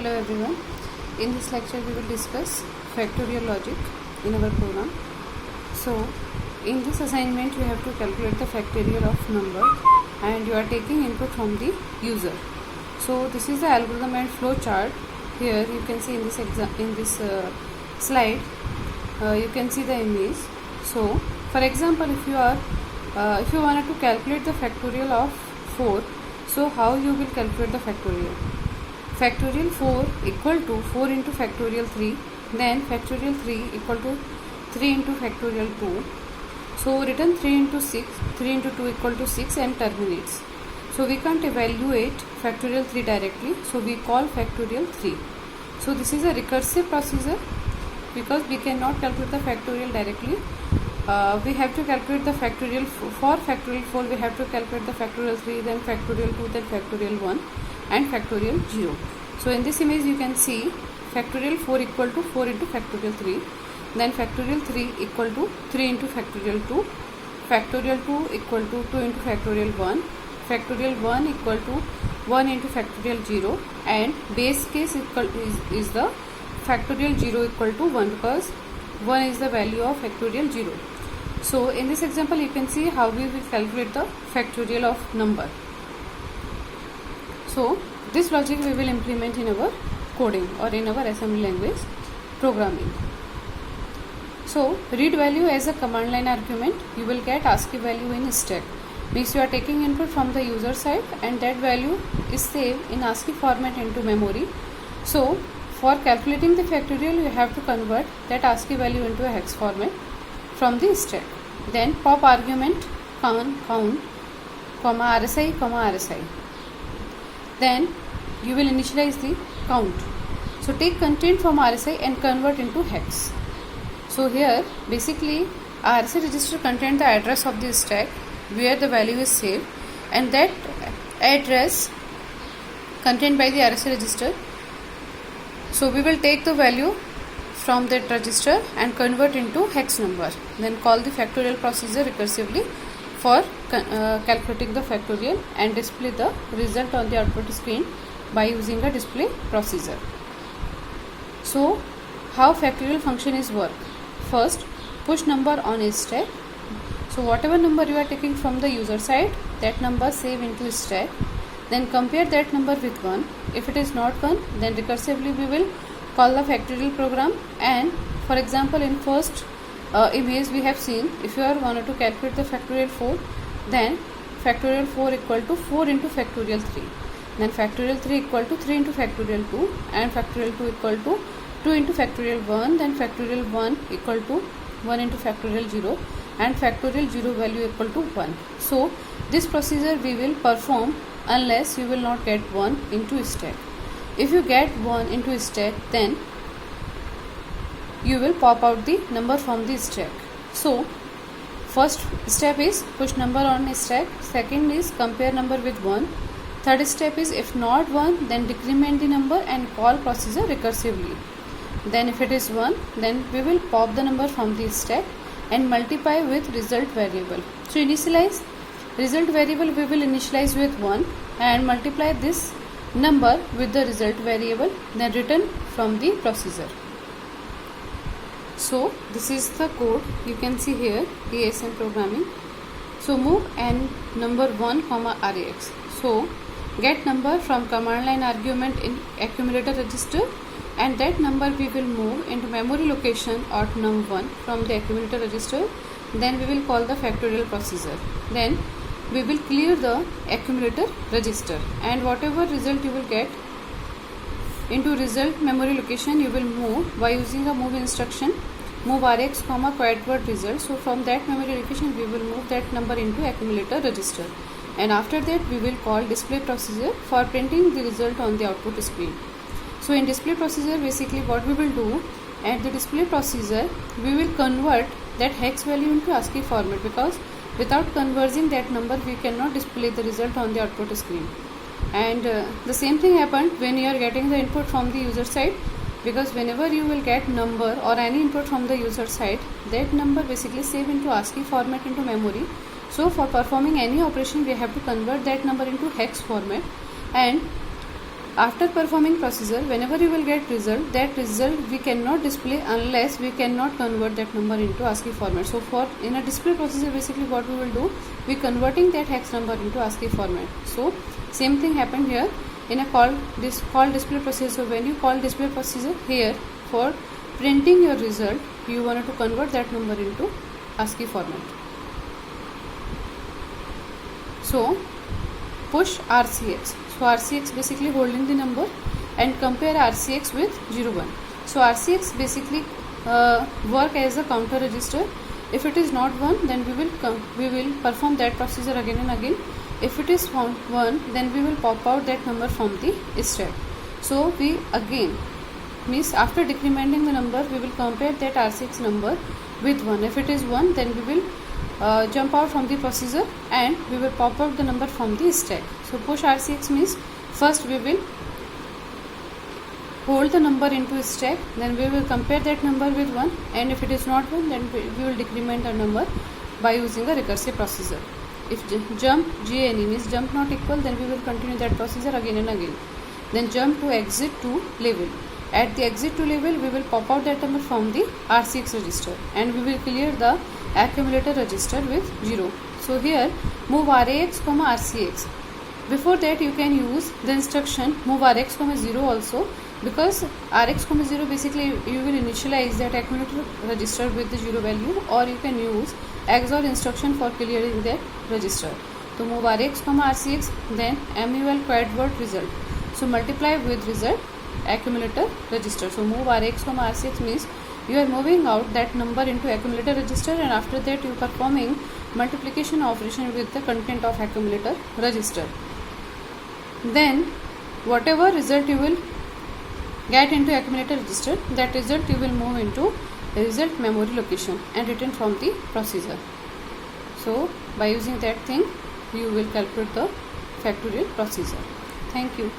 Hello everyone. In this lecture we will discuss factorial logic in our program. So in this assignment you have to calculate the factorial of number and you are taking input from the user. So this is the algorithm and flow chart. Here you can see in this slide you can see the image. So for example, if you wanted to calculate the factorial of 4, so how you will calculate the factorial? Factorial 4 equal to 4 into factorial 3, then factorial 3 equal to 3 into factorial 2. So written 3 into 6, 3 into 2 equal to 6 and terminates. So we can't evaluate factorial 3 directly, so we call factorial 3. So this is a recursive procedure because we cannot calculate the factorial directly. We have to calculate the factorial for factorial 4. We have to calculate the factorial 3, then factorial 2, then factorial 1 and factorial 0. So in this image you can see factorial 4 equal to 4 into factorial 3, then factorial 3 equal to 3 into factorial 2, factorial 2 equal to 2 into factorial 1, factorial 1 equal to 1 into factorial 0, and base case is the factorial 0 equal to 1 because 1 is the value of factorial 0. So in this example you can see how we will calculate the factorial of number. So this logic we will implement in our coding or in our assembly language programming. So read value as a command line argument, you will get ASCII value in stack. Means you are taking input from the user side and that value is saved in ASCII format into memory. So for calculating the factorial you have to convert that ASCII value into a hex format from the stack. Then pop argument count, RSI, RSI. Then you will initialize the count. So take content from RSI and convert into hex. So here basically RSI register contains the address of the stack where the value is saved, and that address contained by the RSI register. So we will take the value from that register and convert into hex number. Then call the factorial procedure recursively for calculating the factorial and display the result on the output screen by using a display procedure. So how factorial function is work? First, push number on a stack. So whatever number you are taking from the user side, that number save into stack. Then compare that number with 1. If it is not 1, then recursively we will call the factorial program. And for example, in first image we have seen, if you are wanted to calculate the factorial 4, then factorial 4 equal to 4 into factorial 3. Then factorial 3 equal to 3 into factorial 2 and factorial 2 equal to 2 into factorial 1. Then factorial 1 equal to 1 into factorial 0 and factorial 0 value equal to 1. So this procedure we will perform unless you will not get 1 into stack. If you get 1 into stack, then you will pop out the number from the stack. So first step is push number on a stack, second is compare number with 1, third step is if not 1 then decrement the number and call procedure recursively. Then if it is 1, then we will pop the number from the stack and multiply with result variable. So initialize result variable we will initialize with 1 and multiply this number with the result variable, then return from the procedure. So this is the code you can see here, ASM programming. So move n number 1, RAX. So get number from command line argument in accumulator register, and that number we will move into memory location or num1 from the accumulator register. Then we will call the factorial procedure. Then we will clear the accumulator register, and whatever result you will get into result memory location you will move by using a move instruction, move RX, quad word result. So from that memory location we will move that number into accumulator register, and after that we will call display procedure for printing the result on the output screen. So in display procedure basically what we will do, at the display procedure we will convert that hex value into ASCII format, because without converting that number we cannot display the result on the output screen. And the same thing happened when you are getting the input from the user side, because whenever you will get number or any input from the user side, that number basically save into ASCII format into memory. So for performing any operation we have to convert that number into hex format, and After performing procedure, whenever you will get result, that result we cannot display unless we cannot convert that number into ASCII format. So for in a display procedure, basically what we will do, we converting that hex number into ASCII format. So same thing happened here in a call display procedure. So when you call display procedure here, for printing your result, you wanted to convert that number into ASCII format. So push RCX. So RCX basically holding the number and compare RCX with 01. So RCX basically work as a counter register. If it is not 1, then we will perform that procedure again and again. If it is found 1, then we will pop out that number from the stack. So we again means after decrementing the number, we will compare that RCX number with 1. If it is 1, then we will jump out from the procedure and we will pop out the number from the stack. So push RCX means first we will hold the number into stack, then we will compare that number with 1, and if it is not 1, then we will decrement the number by using the recursive procedure. If jump JNE means jump not equal, then we will continue that procedure again and again. Then jump to exit to level. At the exit to level, we will pop out that number from the RCX register and we will clear the accumulator register with 0. So here move RAX, RCX. Before that you can use the instruction move RX, 0 also, because RX, 0 basically you will initialize that accumulator register with the 0 value, or you can use XOR instruction for clearing that register. So move RX, RCX, then MUL quad word result. So multiply with result accumulator register. So move RX, RCX means you are moving out that number into accumulator register, and after that you are performing multiplication operation with the content of accumulator register. Then whatever result you will get into accumulator register, that result you will move into result memory location and return from the procedure. So by using that thing, you will calculate the factorial procedure. Thank you.